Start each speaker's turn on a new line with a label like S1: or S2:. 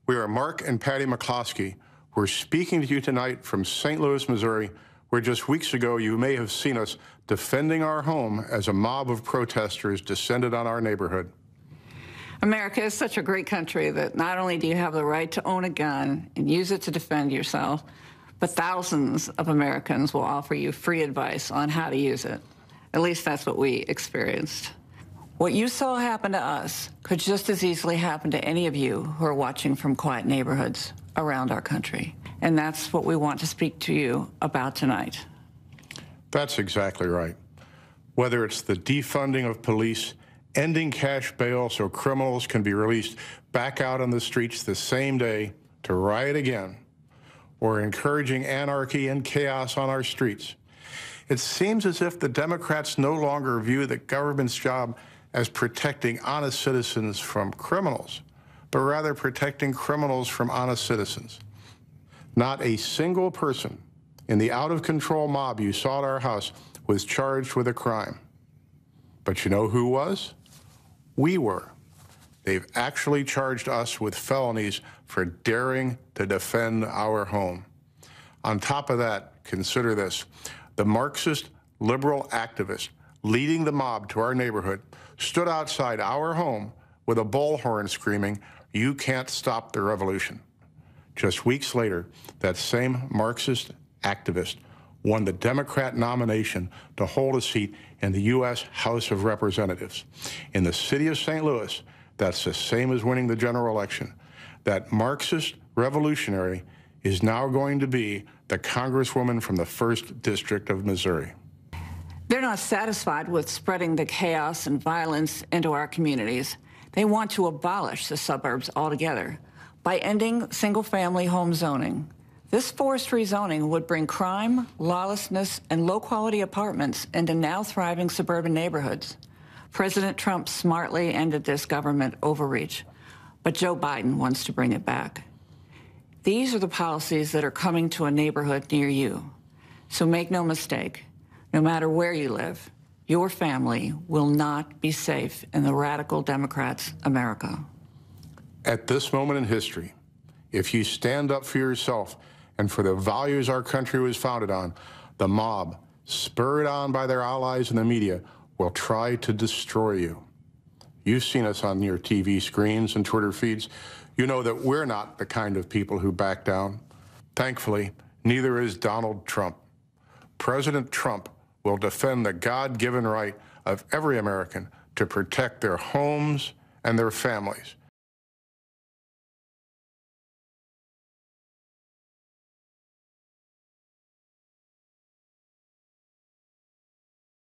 S1: We are Mark and Patty McCloskey. We're speaking to you tonight from St. Louis, Missouri, where just weeks ago you may have seen us defending our home as a mob of protesters descended on our neighborhood.
S2: America is such a great country that not only do you have the right to own a gun and use it to defend yourself, but thousands of Americans will offer you free advice on how to use it. At least that's what we experienced. What you saw happen to us could just as easily happen to any of you who are watching from quiet neighborhoods around our country. And that's what we want to speak to you about tonight.
S1: That's exactly right. Whether it's the defunding of police, ending cash bail so criminals can be released back out on the streets the same day to riot again, or encouraging anarchy and chaos on our streets, it seems as if the Democrats no longer view the government's job as protecting honest citizens from criminals, but rather protecting criminals from honest citizens. Not a single person in the out-of-control mob you saw at our house was charged with a crime. But you know who was? We were. They've actually charged us with felonies for daring to defend our home. On top of that, consider this. The Marxist liberal activist leading the mob to our neighborhood stood outside our home with a bullhorn screaming, "You can't stop the revolution." Just weeks later, that same Marxist activist won the Democrat nomination to hold a seat in the U.S. House of Representatives. In the city of St. Louis, that's the same as winning the general election. That Marxist revolutionary is now going to be the Congresswoman from the 1st District of Missouri.
S2: They're not satisfied with spreading the chaos and violence into our communities. They want to abolish the suburbs altogether by ending single-family home zoning. This forced rezoning would bring crime, lawlessness, and low-quality apartments into now thriving suburban neighborhoods. President Trump smartly ended this government overreach, but Joe Biden wants to bring it back. These are the policies that are coming to a neighborhood near you. So make no mistake, no matter where you live, your family will not be safe in the radical Democrats' America.
S1: At this moment in history, if you stand up for yourself and for the values our country was founded on, the mob, spurred on by their allies in the media, will try to destroy you. You've seen us on your TV screens and Twitter feeds. You know that we're not the kind of people who back down. Thankfully, neither is Donald Trump. President Trump will defend the God-given right of every American to protect their homes and their families.